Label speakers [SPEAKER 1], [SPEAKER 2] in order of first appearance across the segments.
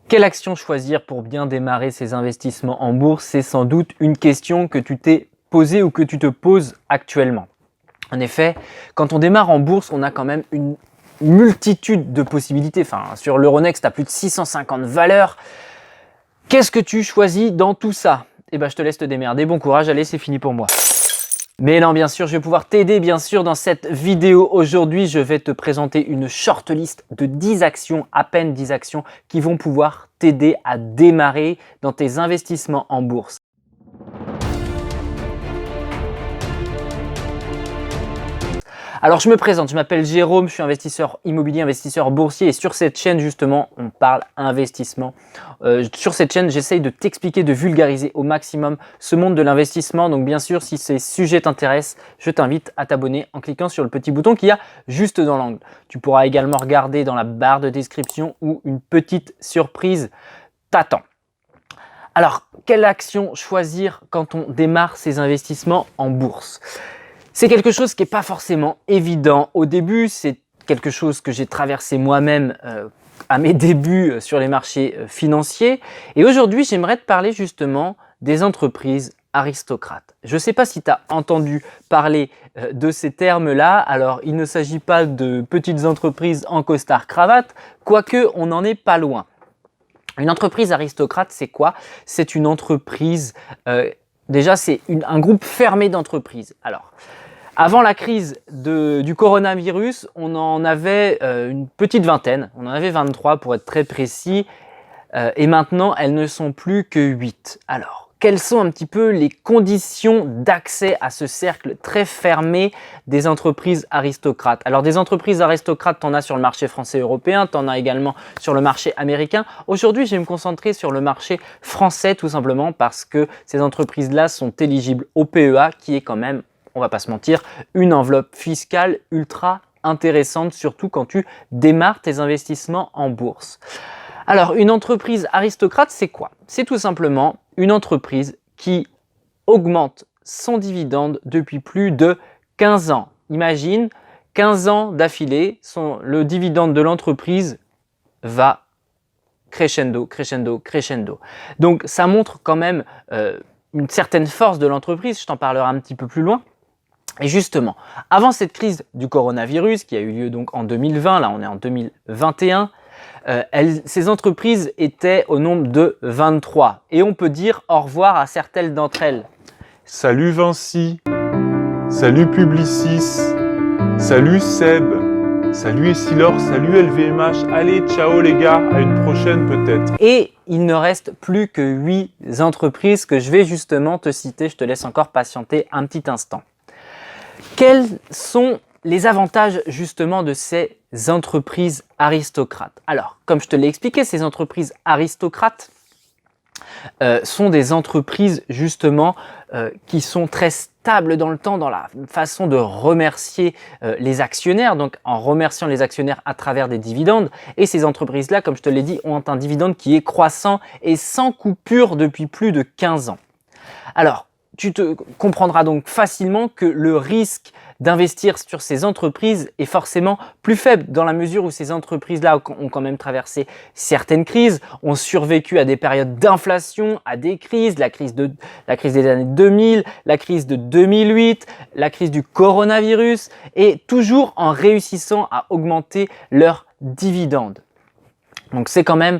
[SPEAKER 1] Quelle action choisir pour bien démarrer ses investissements en bourse? C'est sans doute une question que tu t'es posée ou que tu te poses actuellement. En effet, quand on démarre en bourse, on a quand même une multitude de possibilités. Enfin, sur l'Euronext, tu as plus de 650 valeurs. Qu'est-ce que tu choisis dans tout ça? Eh ben, je te laisse te démerder. Bon courage, allez, c'est fini pour moi. Mais non, bien sûr, je vais pouvoir t'aider, bien sûr, dans cette vidéo. Aujourd'hui, je vais te présenter une shortlist de 10 actions, à peine 10 actions, qui vont pouvoir t'aider à démarrer dans tes investissements en bourse. Alors je me présente, je m'appelle Jérôme, je suis investisseur immobilier, investisseur boursier et sur cette chaîne justement on parle investissement. Sur cette chaîne j'essaye de t'expliquer, de vulgariser au maximum ce monde de l'investissement. Donc bien sûr si ces sujets t'intéressent, je t'invite à t'abonner en cliquant sur le petit bouton qu'il y a juste dans l'angle. Tu pourras également regarder dans la barre de description où une petite surprise t'attend. Alors quelle action choisir quand on démarre ses investissements en bourse? C'est quelque chose qui n'est pas forcément évident. Au début, c'est quelque chose que j'ai traversé moi-même à mes débuts sur les marchés financiers. Et aujourd'hui, j'aimerais te parler justement des entreprises aristocrates. Je ne sais pas si tu as entendu parler de ces termes-là. Alors, il ne s'agit pas de petites entreprises en costard-cravate, quoique on n'en est pas loin. Une entreprise aristocrate, c'est quoi? C'est une entreprise, déjà c'est un groupe fermé d'entreprises. Alors, avant la crise du coronavirus, on en avait une petite vingtaine, on en avait 23 pour être très précis, et maintenant elles ne sont plus que 8. Alors, quelles sont un petit peu les conditions d'accès à ce cercle très fermé des entreprises aristocrates? Alors des entreprises aristocrates, tu en as sur le marché français et européen, tu en as également sur le marché américain. Aujourd'hui, je vais me concentrer sur le marché français tout simplement parce que ces entreprises-là sont éligibles au PEA qui est quand même, on va pas se mentir, une enveloppe fiscale ultra intéressante, surtout quand tu démarres tes investissements en bourse. Alors, une entreprise aristocrate, c'est quoi? C'est tout simplement une entreprise qui augmente son dividende depuis plus de 15 ans. Imagine, 15 ans d'affilée, le dividende de l'entreprise va crescendo, crescendo, crescendo. Donc, ça montre quand même une certaine force de l'entreprise. Je t'en parlerai un petit peu plus loin. Et justement, avant cette crise du coronavirus qui a eu lieu donc en 2020, là on est en 2021, ces entreprises étaient au nombre de 23 et on peut dire au revoir à certaines d'entre elles.
[SPEAKER 2] Salut Vinci, salut Publicis, salut Seb, salut Essilor, salut LVMH, allez ciao les gars, à une prochaine peut-être.
[SPEAKER 1] Et il ne reste plus que 8 entreprises que je vais justement te citer, je te laisse encore patienter un petit instant. Quels sont les avantages justement de ces entreprises aristocrates? Alors, comme je te l'ai expliqué, ces entreprises aristocrates sont des entreprises justement qui sont très stables dans le temps, dans la façon de remercier les actionnaires, donc en remerciant les actionnaires à travers des dividendes. Et ces entreprises-là, comme je te l'ai dit, ont un dividende qui est croissant et sans coupure depuis plus de 15 ans. Alors, tu te comprendras donc facilement que le risque d'investir sur ces entreprises est forcément plus faible dans la mesure où ces entreprises-là ont quand même traversé certaines crises, ont survécu à des périodes d'inflation, à des crises, la crise des années 2000, la crise de 2008, la crise du coronavirus et toujours en réussissant à augmenter leurs dividendes. Donc c'est quand même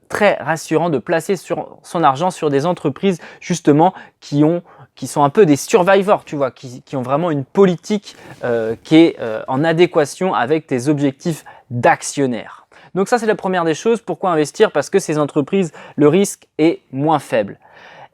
[SPEAKER 1] très rassurant de placer son argent sur des entreprises justement qui sont un peu des survivors, tu vois, qui ont vraiment une politique qui est en adéquation avec tes objectifs d'actionnaire. Donc ça c'est la première des choses. Pourquoi investir? Parce que ces entreprises, le risque est moins faible.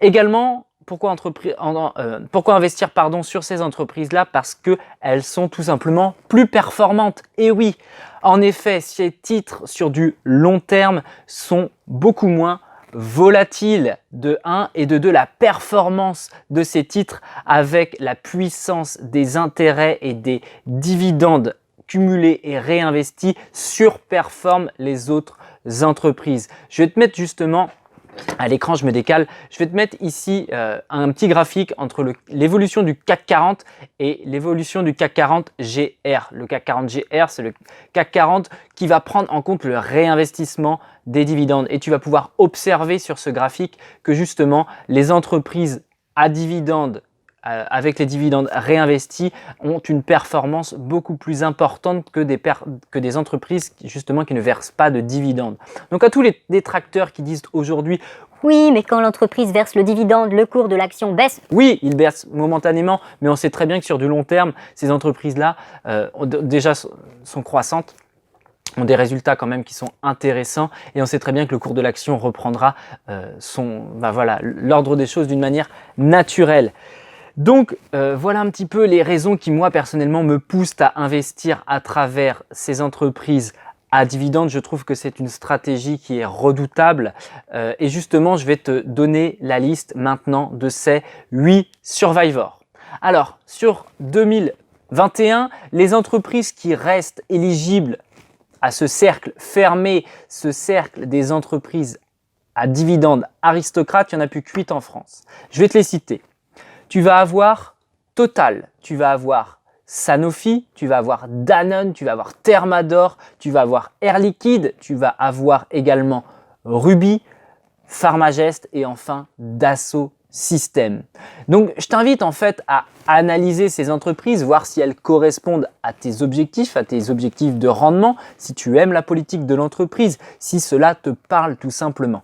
[SPEAKER 1] Également, pourquoi investir sur ces entreprises-là? Parce qu'elles sont tout simplement plus performantes. Et oui, en effet, ces titres sur du long terme sont beaucoup moins volatiles de 1 et de 2. La performance de ces titres avec la puissance des intérêts et des dividendes cumulés et réinvestis surperforment les autres entreprises. Je vais te mettre justement À l'écran, je me décale. Je vais te mettre ici un petit graphique entre l'évolution du CAC 40 et l'évolution du CAC 40 GR. Le CAC 40 GR, c'est le CAC 40 qui va prendre en compte le réinvestissement des dividendes. Et tu vas pouvoir observer sur ce graphique que justement, les entreprises à dividendes avec les dividendes réinvestis ont une performance beaucoup plus importante que des entreprises justement qui ne versent pas de dividendes. Donc à tous les détracteurs qui disent aujourd'hui
[SPEAKER 3] oui, mais quand l'entreprise verse le dividende, le cours de l'action baisse.
[SPEAKER 1] Oui, il baisse momentanément, mais on sait très bien que sur du long terme, ces entreprises-là déjà sont croissantes, ont des résultats quand même qui sont intéressants et on sait très bien que le cours de l'action reprendra l'ordre des choses d'une manière naturelle. Donc voilà un petit peu les raisons qui moi personnellement me poussent à investir à travers ces entreprises à dividendes. Je trouve que c'est une stratégie qui est redoutable et justement je vais te donner la liste maintenant de ces 8 survivors. Alors sur 2021, les entreprises qui restent éligibles à ce cercle fermé, ce cercle des entreprises à dividendes aristocrates, il n'y en a plus que 8 en France. Je vais te les citer. Tu vas avoir Total, tu vas avoir Sanofi, tu vas avoir Danone, tu vas avoir Thermador, tu vas avoir Air Liquide, tu vas avoir également Ruby, Pharmagest et enfin Dassault Systèmes. Donc je t'invite en fait à analyser ces entreprises, voir si elles correspondent à tes objectifs de rendement, si tu aimes la politique de l'entreprise, si cela te parle tout simplement.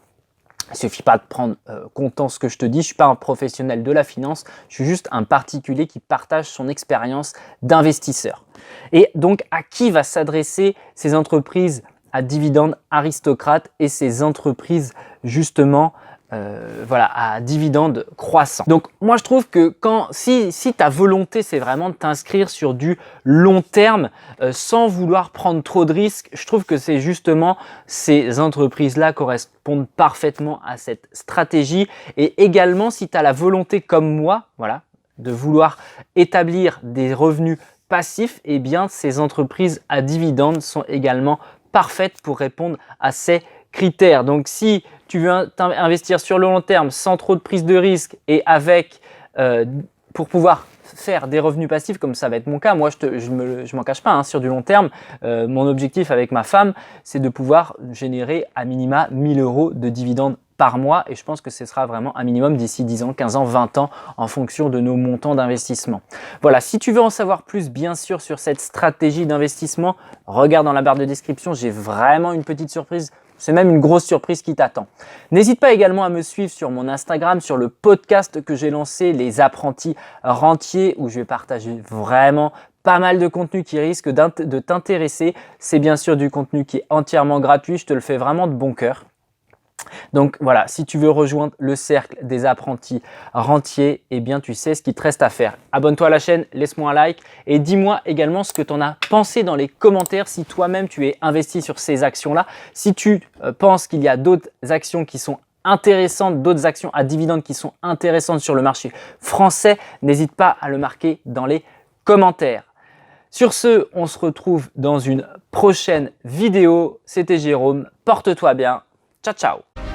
[SPEAKER 1] Il ne suffit pas de prendre comptant ce que je te dis, je ne suis pas un professionnel de la finance, je suis juste un particulier qui partage son expérience d'investisseur. Et donc, à qui va s'adresser ces entreprises à dividendes aristocrates et ces entreprises justement à dividendes croissants. Donc moi je trouve que si ta volonté c'est vraiment de t'inscrire sur du long terme sans vouloir prendre trop de risques, je trouve que c'est justement ces entreprises-là correspondent parfaitement à cette stratégie. Et également si tu as la volonté comme moi, de vouloir établir des revenus passifs, eh bien ces entreprises à dividendes sont également parfaites pour répondre à ces critères. Donc si tu veux investir sur le long terme sans trop de prise de risque et pour pouvoir faire des revenus passifs comme ça va être mon cas, moi je m'en cache pas, sur du long terme, mon objectif avec ma femme c'est de pouvoir générer à minima 1000 € de dividendes par mois et je pense que ce sera vraiment un minimum d'ici 10 ans, 15 ans, 20 ans en fonction de nos montants d'investissement. Voilà, si tu veux en savoir plus bien sûr sur cette stratégie d'investissement, regarde dans la barre de description, j'ai vraiment une petite surprise. C'est même une grosse surprise qui t'attend. N'hésite pas également à me suivre sur mon Instagram, sur le podcast que j'ai lancé, Les Apprentis Rentiers, où je vais partager vraiment pas mal de contenu qui risque de t'intéresser. C'est bien sûr du contenu qui est entièrement gratuit, je te le fais vraiment de bon cœur. Donc voilà, si tu veux rejoindre le cercle des apprentis rentiers, eh bien tu sais ce qu'il te reste à faire. Abonne-toi à la chaîne, laisse-moi un like et dis-moi également ce que tu en as pensé dans les commentaires si toi-même tu es investi sur ces actions-là. Si tu penses qu'il y a d'autres actions qui sont intéressantes, d'autres actions à dividendes qui sont intéressantes sur le marché français, n'hésite pas à le marquer dans les commentaires. Sur ce, on se retrouve dans une prochaine vidéo. C'était Jérôme, porte-toi bien. Ciao, ciao!